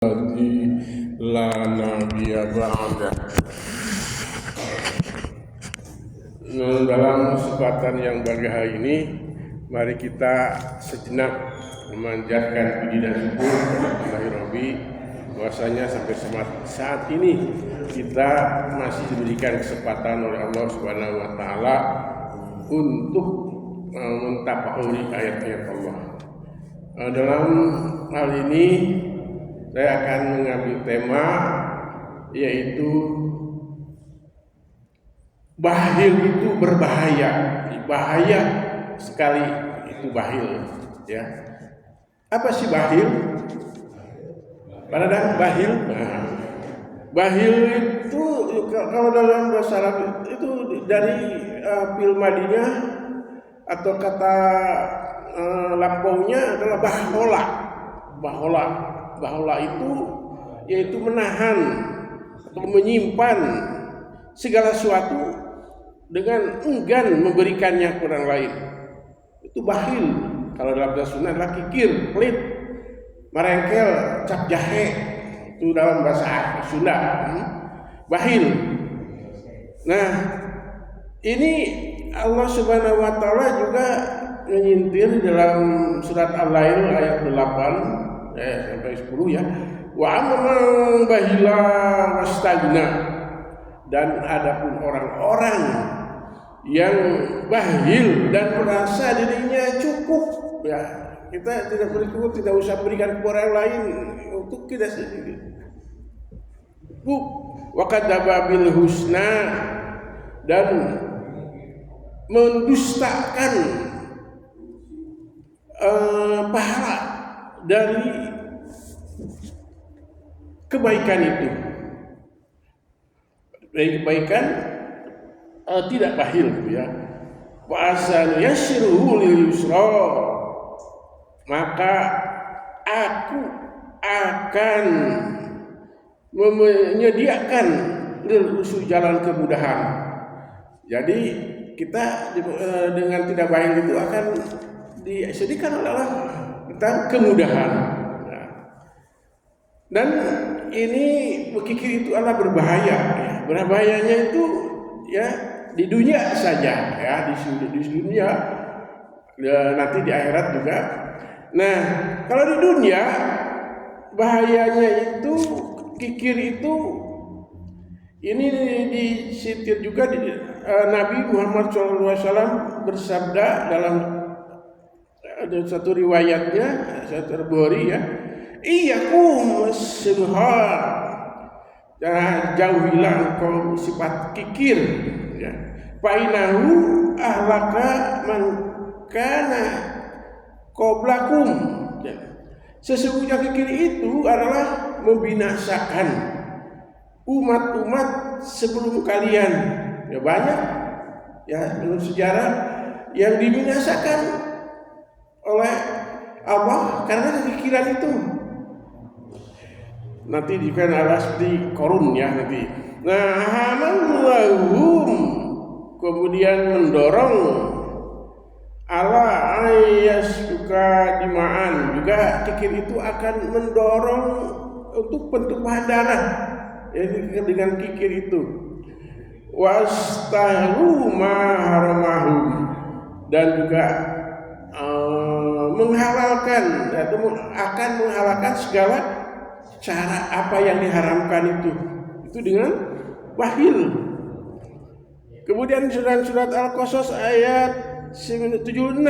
La nabiyya ba'da. Dalam kesempatan yang berbahagia ini, mari kita sejenak memanjatkan puji dan syukur kepada Rabbi bahwasanya sampai saat ini kita masih diberikan kesempatan oleh Allah Subhanahu wa taala untuk mentafakuri ayat-ayat Allah. Dalam hal ini saya akan mengambil tema yaitu bahil itu berbahaya, bahaya sekali itu bahil, ya. Apa sih bahil? Pada bahil, bahil itu kalau dalam bahasa Arab itu dari fil madiyah atau kata lampaunya adalah bahola itu yaitu menahan atau menyimpan segala sesuatu dengan enggan memberikannya ke orang lain. Itu bahil. Kalau dalam bahasa Sunda adalah kikir, pelit, merengkel, cap jahe. Itu dalam bahasa Sunda. Bahil. Nah, ini Allah Subhanahu wa taala juga menyindir dalam surat Al-Lail ayat 8 sampai 10 ya. Wa amman bahila wastagna, dan adapun orang-orang yang bahil dan merasa dirinya cukup, ya, kita tidak bercukup, tidak usah berikan kepada orang lain, untuk kita sendiri. Wa kadzaba bil husna, dan mendustakan pahala dari kebaikan itu. Dari kebaikan tidak bahil, ya. Wa asan yasruhu lil yusra, maka aku akan menyediakan lil usul jalan kemudahan. Jadi kita dengan tidak bahil itu akan disediakan oleh Allah kita kemudahan. Dan ini berpikir itu adalah berbahaya, ya. Berbahayanya itu ya di dunia saja, ya, di dunia, ya, nanti di akhirat juga. Nah, kalau di dunia bahayanya itu kikir itu ini disitir juga di Nabi Muhammad SAW bersabda dalam ada satu riwayatnya, satu Bukhari, ya. Iyyakum was-subhat, jauhilah engkau sifat kikir, ya. Fainahu ahlaka man kana qablakum, ya. Sesungguhnya kikir itu adalah membinasakan umat-umat sebelum kalian, ya, banyak, ya, menurut sejarah yang dibinasakan oleh Allah karena kekikiran itu. Nanti juga ada seperti korun, ya, nanti. Nah, hamalahum, kemudian mendorong ala ayasuka dimaan, juga kikir itu akan mendorong untuk pentumpahan darah, ya, dengan kikir itu. Wastahlu ma haramahum, dan juga menghalalkan atau akan menghalalkan segala cara apa yang diharamkan itu dengan bahil. Kemudian surat Al-Qasas ayat 76,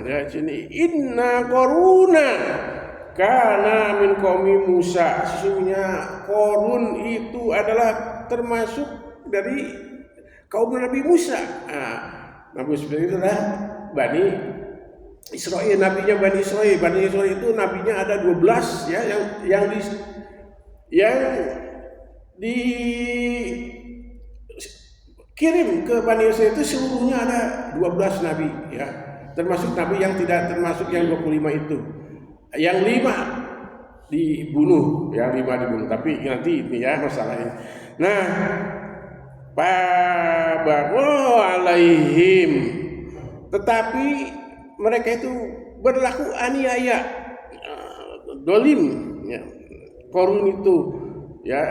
ya, sini inna qaruna kana min qaumi Musa, sesungguhnya Qarun itu adalah termasuk dari kaum Nabi Musa. Nah, Nabi Musa itu adalah Bani Israel, nabinya Bani Israel. Bani Israel itu nabinya ada 12, ya, yang dikirim ke Bani Israel itu seluruhnya ada 12 nabi, ya. Termasuk nabi yang tidak termasuk yang 25 itu. Yang 5 dibunuh, ya, 5 dibunuh. Tapi nanti ini, ya, masalahnya. Nah, Babago alaihim, tetapi mereka itu berlaku aniaya, dolim, ya. Qarun itu ya,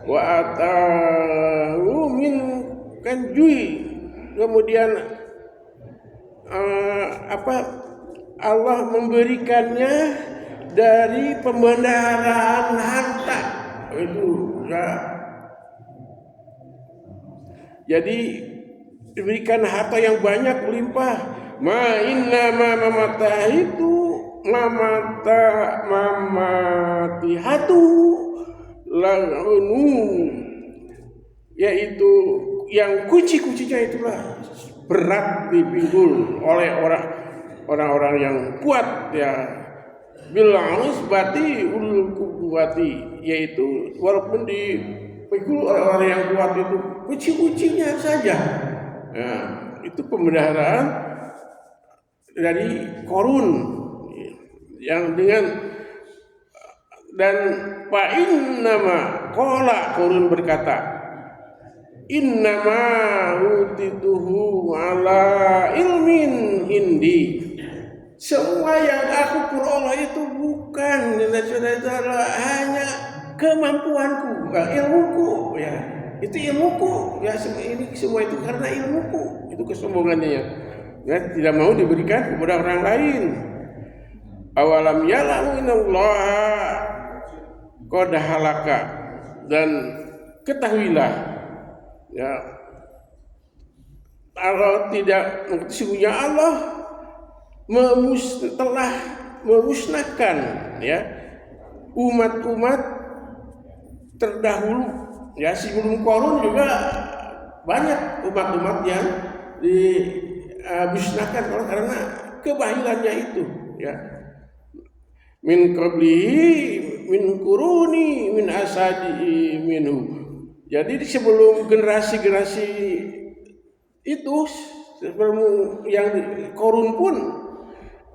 wa atahu min kanjui, kemudian Allah memberikannya dari pembendaharaan harta itu ya. Jadi diberikan harta yang banyak melimpah. Ma inna mamata itu mamatihatu launu, yaitu yang kunci-kuncinya itulah berat dipikul oleh orang-orang yang kuat ya, bilang isbati ul kuwati, yaitu walaupun dipikul oleh orang yang kuat itu kunci-kuncinya saja ya, itu pemeliharaan dari Qarun yang dengan, dan fa innama qala Qarun berkata, innama utituhu ala ilmin indi, semua yang aku peroleh itu bukan hanya kemampuanku, ilmuku ya, itu ilmuku ya, ini semua itu karena ilmuku. Itu kesombongannya ya, tidak mau diberikan kepada orang lain. Awalam ya'lamu innallaha qad halaka, dan ketahuilah ya, kalau tidak, sesungguhnya Allah telah memusnahkan ya umat-umat terdahulu ya. Sebelum Qarun juga banyak umat-umat yang dimusnahkan karena kebahilannya itu ya. Min qablihi min quruni min asadi minhu. Jadi sebelum generasi-generasi itu, sebelum yang Qarun pun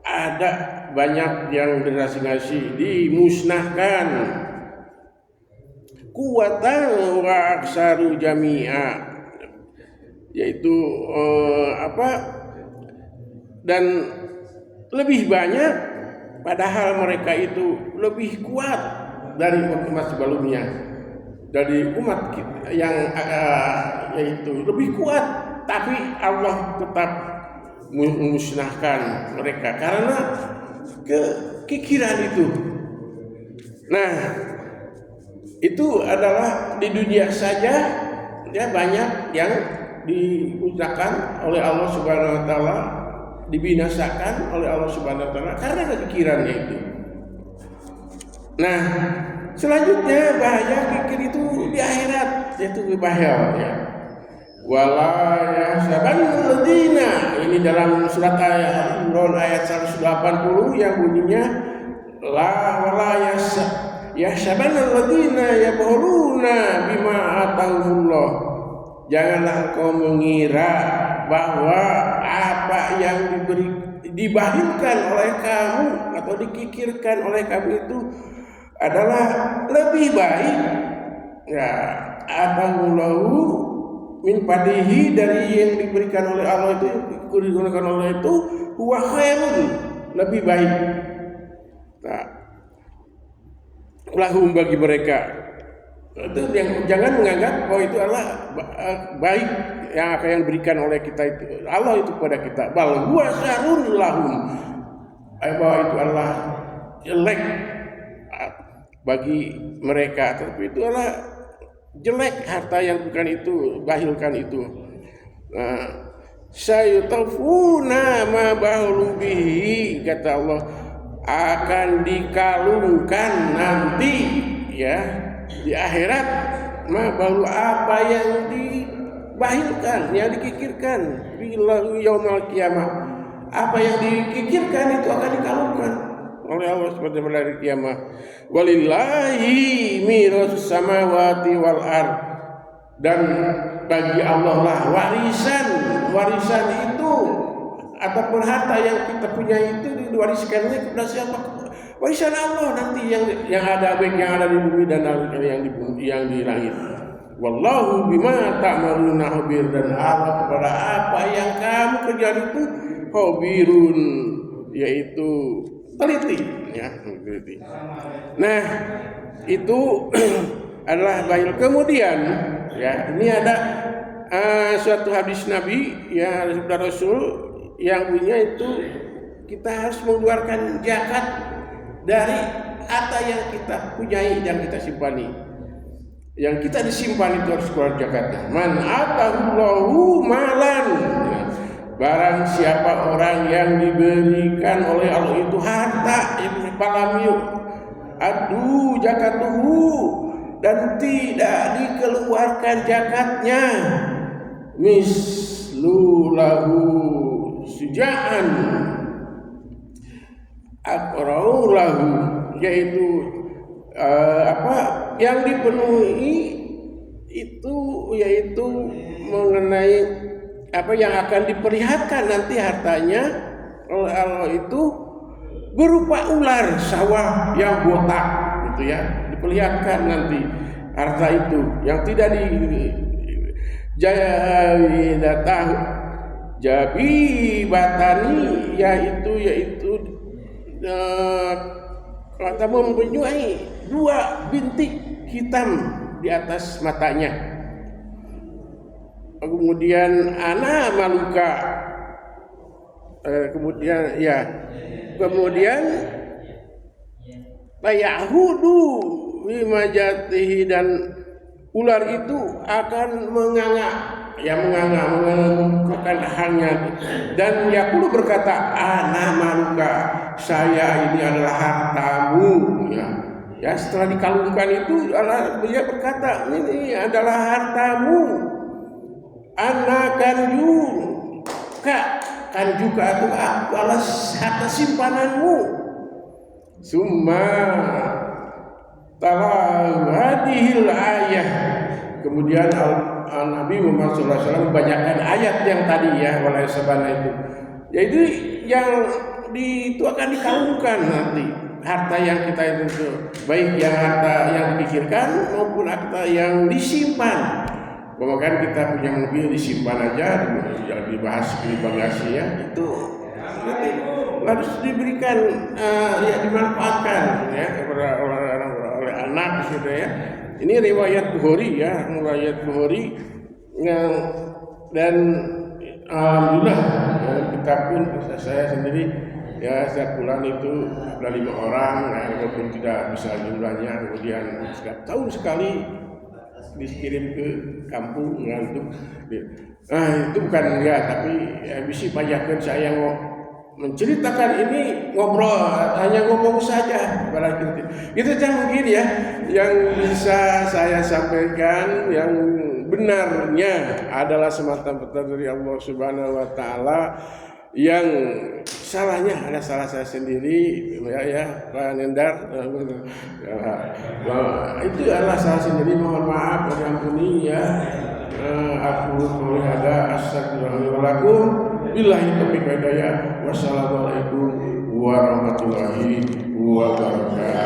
ada banyak yang generasi-generasi dimusnahkan. Kuwatan wa aksaru jami'a, yaitu dan lebih banyak, padahal mereka itu lebih kuat dari umat sebelumnya, dari umat yang yaitu lebih kuat, tapi Allah tetap memusnahkan mereka karena kekikiran itu. Nah, itu adalah di dunia saja ya, banyak yang diucapkan oleh Allah Subhanahu wa taala, dibinasakan oleh Allah Subhanahu wa taala karena kekikirannya itu. Nah, selanjutnya bahaya kikir itu di akhirat, yaitu bahaya ya. Wala yahsabanul ladzina, ini dalam surat Al-Imran ayat 180 yang bunyinya wala yahsabanul ladzina yabkhuluna bima atahumullah. Janganlah kau mengira bahwa apa yang dibahilkan oleh kamu atau dikikirkan oleh kamu itu adalah lebih baik ya, atahullahu min fadlihi, dari yang diberikan oleh Allah itu, digunakan oleh itu, huwa khairun, lebih baik lahum, bagi mereka. Itu yang jangan menganggap bahwa itu adalah baik yang akan diberikan oleh kita itu, Allah itu kepada kita. Bal huwa syarrun lahum, bahwa itu adalah jelek bagi mereka, tapi itu adalah jelek harta yang bukan itu, bahilkan itu. Sayutafuna ma bahulu bihi, kata Allah, akan dikalungkan nanti ya di akhirat, ma bahulu, apa yang dibahilkan, yang dikikirkan, billahi yaumil qiyamah, apa yang dikikirkan itu akan dikalungkan oleh Allah seperti hari kiamat. Walillahi mirasus samawati wal ard, dan bagi Allah lah warisan itu ataupun harta yang kita punya itu diwariskannya kepada siapa? Warisan Allah nanti yang ada, baik yang ada di bumi dan yang di langit. Wallahu bima ta'maluna khabir, dan Allah kepada apa yang kamu kerjakan itu khabirun, yaitu teliti ya, teliti. Nah, itu adalah bail. Kemudian ya, ini ada suatu hadis Nabi ya, sabda Rasul yang punya itu kita harus mengeluarkan zakat dari harta yang kita punyai dan kita simpani. Yang kita disimpan itu harus keluar zakatnya. Man atahullahu malan, barang siapa orang yang diberikan oleh Allah itu harta, falam adu zakatuhu, dan tidak dikeluarkan zakatnya, mislulahu sujaan aqraulahu, yaitu yang dipenuhi itu, yaitu mengenai apa yang akan diperlihatkan nanti hartanya oleh Allah itu berupa ular sawah yang botak gitu ya, diperlihatkan nanti harta itu yang tidak jabi batani, yaitu kata mempunyai 2 bintik hitam di atas matanya. Kemudian ana maluka, kemudian bayahudu wimajatihi, dan ular itu akan menganga membukakan lehernya, dan yaqulu berkata, ana maluka, saya ini adalah hartamu ya. Setelah dikalungkan itu dia berkata, ini adalah hartamu. Ana kanju itu adalah harta simpananmu. Summa tala hadhil ayah, kemudian Nabi Muhammad SAW membacakan ayat yang tadi ya, walai sabana itu. Jadi yang itu akan dikalungkan nanti harta yang kita itu, baik yang harta yang dipikirkan maupun harta yang disimpan. Bahkan kita punya mobil disimpan aja, yang dibahas di bagasi ya, itu harus diberikan dimanfaatkan ya oleh anak gitu ya. Ini riwayat Bukhari ya, dan alhamdulillah kita pun, saya sendiri ya, setiap bulan itu ada 5 orang, walaupun tidak bisa jumlahnya, kemudian setiap tahun sekali dikirim ke kampung untuk itu bukan ya, tapi bisa pajakan saya menceritakan ini, ngobrol, hanya ngomong saja pada itu yang mungkin ya yang bisa saya sampaikan. Yang benarnya adalah semata-mata dari Allah Subhanahu wa taala, yang salahnya ada salah saya sendiri ya Pak Nendar, itu adalah salah sendiri, mohon maaf, diampuni ya. Aku ada astagfirullahaladzim, billahi taufiq wal hidayah, wassalamualaikum warahmatullahi wabarakatuh.